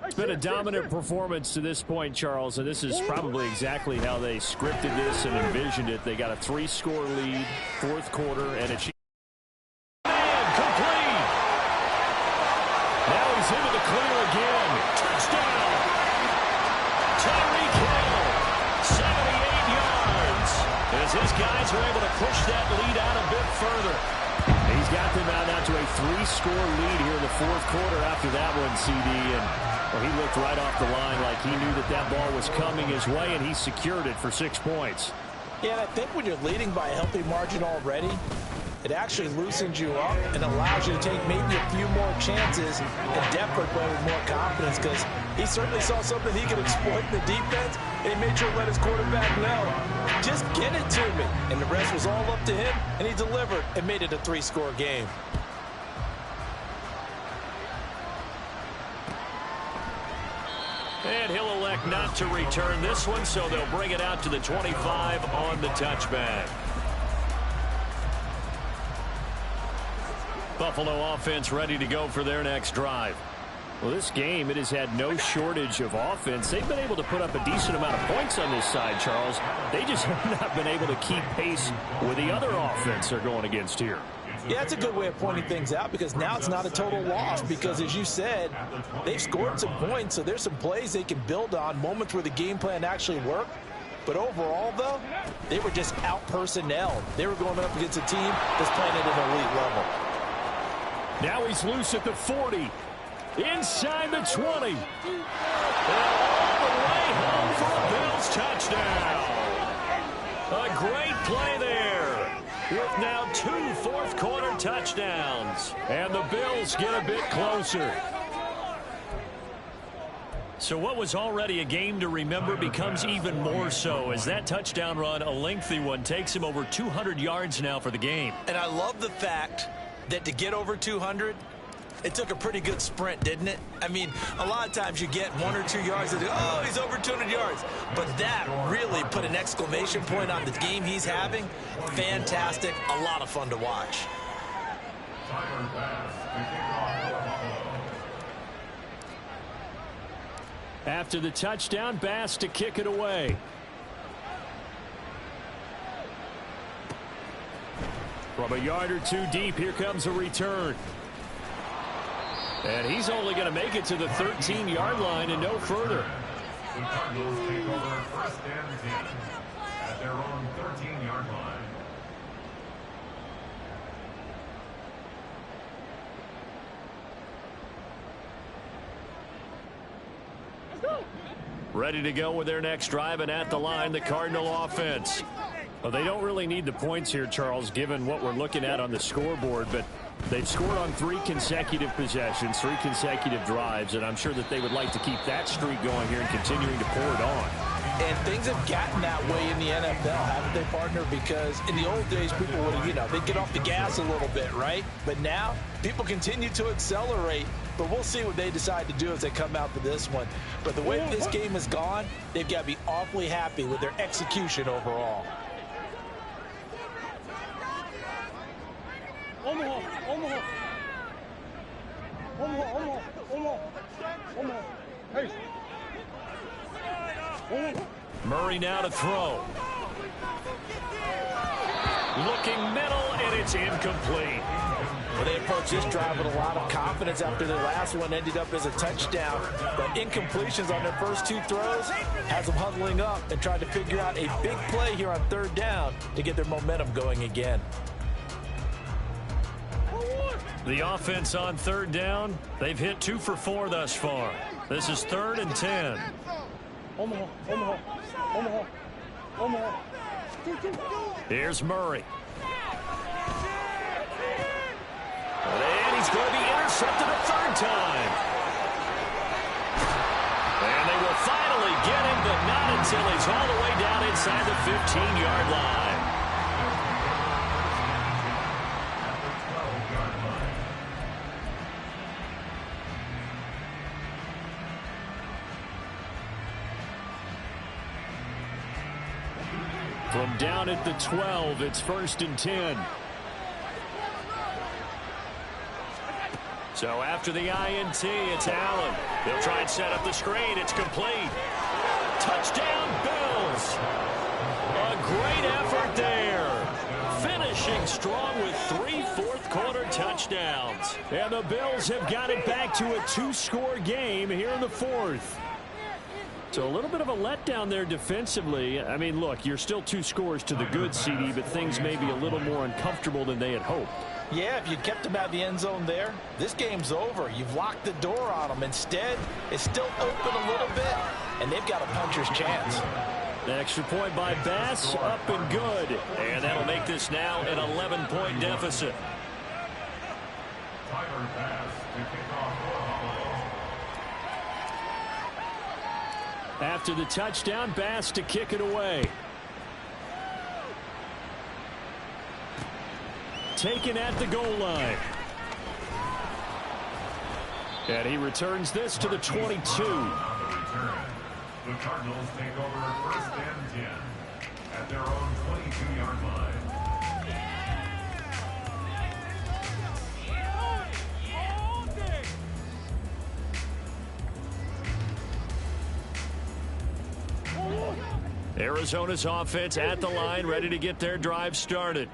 S1: It's been a dominant performance to this point, Charles, and this is probably exactly how they scripted this and envisioned it. They got a 3-score lead, fourth quarter, and it's complete. Now he's into the clear again. Touchdown. Tyreek Hill, 78 yards. As his guys are able to push that lead out a bit further. He's got them out to a 3-score lead here in the fourth quarter after that one, CD, and well, he looked right off the line like he knew that that ball was coming his way, and he secured it for 6 points.
S5: Yeah, and I think when you're leading by a healthy margin already, it actually loosens you up and allows you to take maybe a few more chances and definitely play with more confidence, because he certainly saw something he could exploit in the defense, and he made sure to let his quarterback know, just get it to me. And the rest was all up to him, and he delivered and made it a 3-score game.
S1: And he'll elect not to return this one, so they'll bring it out to the 25 on the touchback. Buffalo offense ready to go for their next drive. Well, this game, it has had no shortage of offense. They've been able to put up a decent amount of points on this side, Charles. They just have not been able to keep pace with the other offense they're going against here.
S5: Yeah, that's a good way of pointing things out, because now it's not a total loss, because as you said, they've scored some points, so there's some plays they can build on, moments where the game plan actually worked. But overall, though, they were just out-personnel. They were going up against a team that's playing at an elite level.
S1: Now he's loose at the 40. Inside the 20. And all the way home for a Bills touchdown. A great play there, with now 2 fourth-quarter touchdowns. And the Bills get a bit closer. So what was already a game to remember becomes even more so, as that touchdown run, a lengthy one, takes him over 200 yards now for the game.
S3: And I love the fact that to get over 200, it took a pretty good sprint, didn't it? I mean, a lot of times you get 1 or 2 yards and oh, he's over 200 yards. But that really put an exclamation point on the game he's having. Fantastic. A lot of fun to watch.
S4: Tyler Bass to kick off Buffalo.
S1: After the touchdown, Bass to kick it away. From a yard or 2 deep, here comes a return. And he's only going to make it to the 13-yard line and no further.
S4: The Cardinals take over first and 10 at their own 13-yard line.
S1: Ready to go with their next drive, and at the line, the Cardinal offense. Well, they don't really need the points here, Charles, given what we're looking at on the scoreboard, but they've scored on 3 consecutive possessions, 3 consecutive drives, and I'm sure that they would like to keep that streak going here and continuing to pour it on.
S5: And things have gotten that way in the NFL, haven't they, partner? Because in the old days, people would, they'd get off the gas a little bit, right? But now, people continue to accelerate. But we'll see what they decide to do as they come out for this one. But the way this game has gone, they've got to be awfully happy with their execution overall.
S2: Murray now to throw. Looking middle, and it's incomplete.
S5: Well, they approached this drive with a lot of confidence after their last one ended up as a touchdown. But incompletions on their first two throws has them huddling up and trying to figure out a big play here on third down to get their momentum going again.
S2: The offense on third down, they've hit 2 for 4 thus far. This is 3rd and 10. Here's Murray. And he's going to be intercepted a 3rd time. And they will finally get him, but not until he's all the way down inside the 15-yard line. From down at the 12, it's 1st and 10. So after the INT, it's Allen. They'll try and set up the screen. It's complete. Touchdown, Bills. A great effort there. Finishing strong with 3 fourth-quarter touchdowns. And the Bills have got it back to a 2-score game here in the 4th. So a little bit of a letdown there defensively. I mean, look, you're still 2 scores to the good, CD, but things may be a little more uncomfortable than they had hoped.
S5: Yeah, if you kept them out of the end zone there, this game's over. You've locked the door on them. Instead, it's still open a little bit, and they've got a puncher's chance.
S2: The extra point by Bass, up and good. And that'll make this now an 11-point deficit.
S4: Tyler Bass to kick off.
S2: After the touchdown, Bass to kick it away. Taken at the goal line. And he returns this to the 22.
S4: The Cardinals take over 1st and 10 at their own 22-yard line.
S2: Arizona's offense at the line, ready to get their drive started.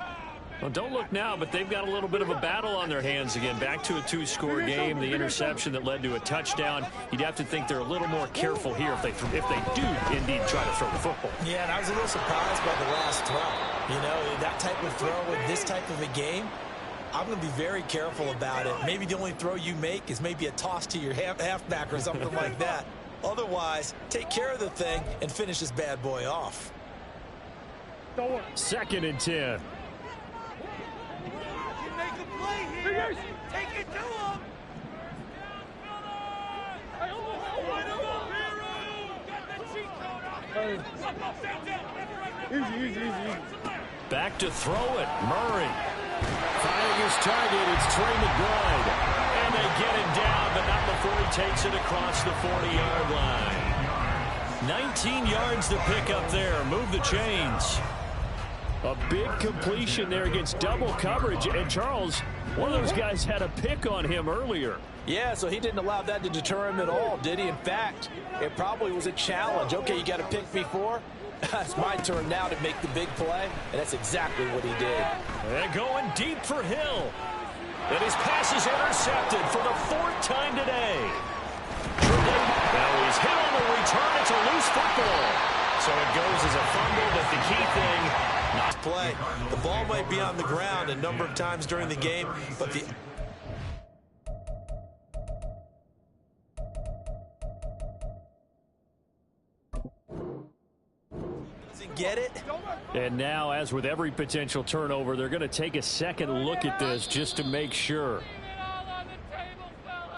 S2: Well, don't look now, but they've got a little bit of a battle on their hands again. Back to a 2-score game. The interception that led to a touchdown. You'd have to think they're a little more careful here if they do indeed try to throw the football.
S3: Yeah, and I was a little surprised by the last throw. You know, that type of throw with this type of a game, I'm going to be very careful about it. Maybe the only throw you make is maybe a toss to your halfback or something like that. Otherwise, take care of the thing and finish this bad boy off.
S2: 2nd and 10.
S6: Take it to him. Easy.
S2: Back to throw it. Murray. Finding his target. It's Trey McBride. And they get him down, but not before he takes it across the 40-yard line. 19 yards to pick up there. Move the chains. A big completion there against double coverage. And Charles, one of those guys had a pick on him earlier.
S5: Yeah, so he didn't allow that to deter him at all, did he? In fact, it probably was a challenge. Okay, you got to pick me 4. It's my turn now to make the big play, and that's exactly what he did.
S2: And going deep for Hill. And his pass is intercepted for the 4th time today. Now he's hit on the return. It's a loose football. So it goes as a fumble, but the key thing,
S3: Not play. The ball might be on the ground a number of times during the game, but the doesn't get it.
S2: and now, as with every potential turnover, they're going to take a second look at this just to make sure.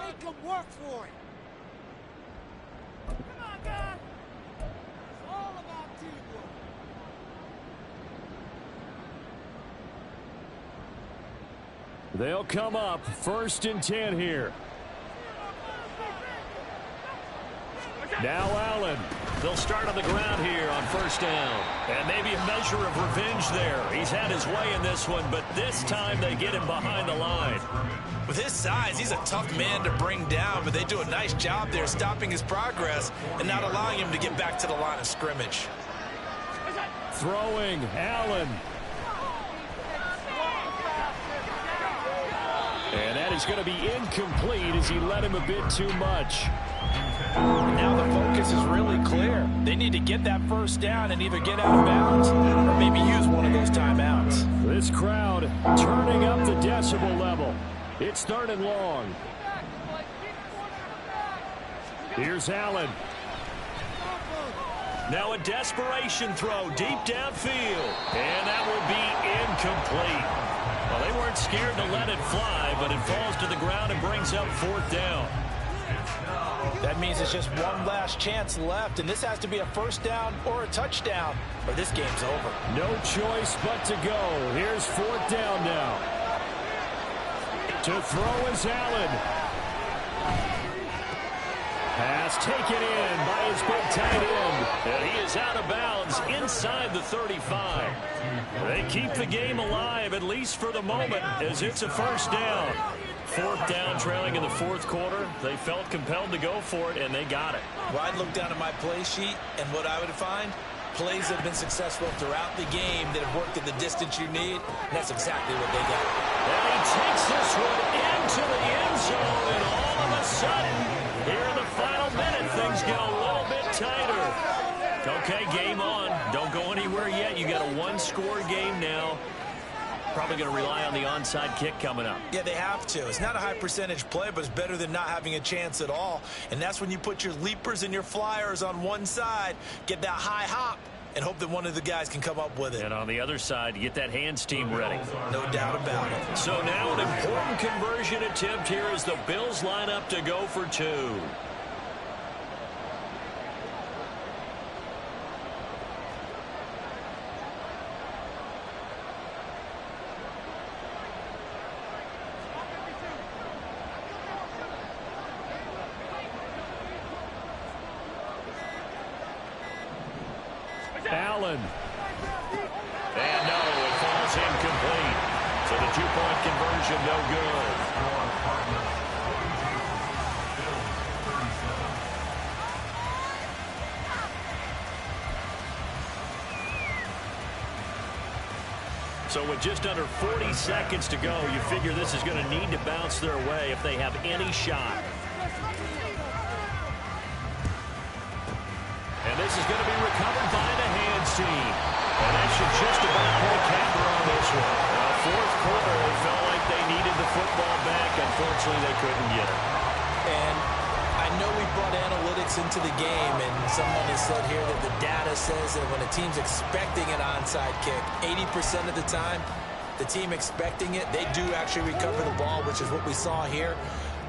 S6: Make him work for it. Come on, guys. It's all about teamwork.
S2: They'll come up 1st and 10 here. Now Allen.
S1: They'll start on the ground here on first down. And maybe a measure of revenge there. He's had his way in this one, but this time they get him behind the line.
S3: With his size, he's a tough man to bring down, but they do a nice job there stopping his progress and not allowing him to get back to the line of scrimmage.
S2: Throwing, Allen. And that is going to be incomplete as he led him a bit too much.
S5: Now the focus is really clear. They need to get that first down and either get out of bounds or maybe use one of those timeouts.
S2: This crowd turning up the decibel level. It's 3rd and long. Here's Allen.
S1: Now a desperation throw deep downfield. And that will be incomplete. Well, they weren't scared to let it fly, but it falls to the ground and brings up 4th down.
S5: That means it's just one last chance left, and this has to be a first down or a touchdown, or this game's over.
S2: No choice but to go. Here's 4th down now. To throw is Allen. Pass taken in by his big tight end.
S1: And he is out of bounds inside the 35. They keep the game alive, at least for the moment, as it's a first down. 4th down, trailing in the 4th quarter. They felt compelled to go for it, and they got it.
S3: Well, I'd look down at my play sheet, and what I would find, plays that have been successful throughout the game that have worked at the distance you need, and that's exactly what they got.
S1: And he takes this one into the end zone, and all of a sudden, here in the final minute, things get a little bit tighter. Okay, game on. Don't go anywhere yet. You got a one-score game now. Probably going to rely on the onside kick coming up.
S3: Yeah, they have to. It's not a high percentage play, but it's better than not having a chance at all. And that's when you put your leapers and your flyers on one side, get that high hop, and hope that one of the guys can come up with it.
S1: And on the other side, you get that hands team ready.
S3: No doubt about it.
S1: So now an important conversion attempt here as the Bills line up to go for 2.
S2: Allen.
S1: And no, it falls incomplete. So the 2-point conversion, no good. So with just under 40 seconds to go, you figure this is going to need to bounce their way if they have any shot. And this is going to be recovered by the hands team. And that should just about put a capper on this one. 4th quarter, they felt like they needed the football back. Unfortunately, they couldn't get it.
S3: And I know we brought analytics into the game, and someone has said here that the data says that when a team's expecting an onside kick, 80% of the time, the team expecting it, they do actually recover the ball, which is what we saw here.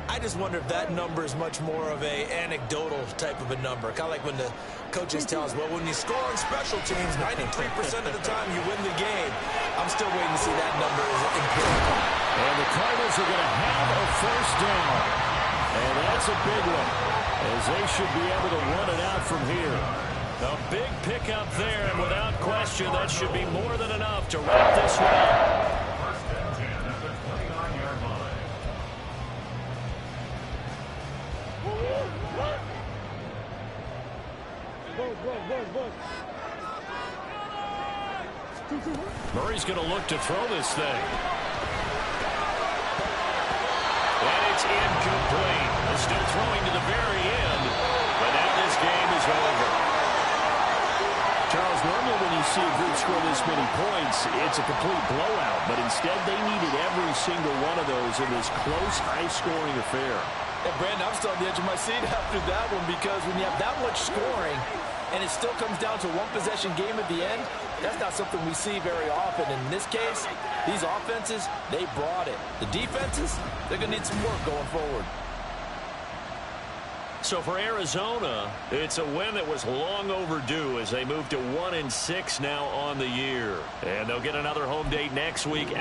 S3: I just wonder if that number is much more of a anecdotal type of a number. Kind of like when the coaches tell us, well, when you score on special teams, 93% of the time you win the game. I'm still waiting to see that number is empirical.
S2: And the Cardinals are going to have a first down. And that's a big one, as they should be able to run it out from here.
S1: A big pickup there, and without question, that should be more than enough to wrap this one up. Murray's going to look to throw this thing. And it's incomplete. They're still throwing to the very end, but now this game is over.
S2: Charles, normally when you see a group score this many points, it's a complete blowout, but instead they needed every single one of those in this close, high-scoring affair.
S5: Hey, Brandon, I'm still on the edge of my seat after that one, because when you have that much scoring and it still comes down to one possession game at the end, that's not something we see very often. In this case, these offenses, they brought it. The defenses, they're going to need some work going forward.
S1: So for Arizona, it's a win that was long overdue as they move to 1-6 now on the year. And they'll get another home date next week.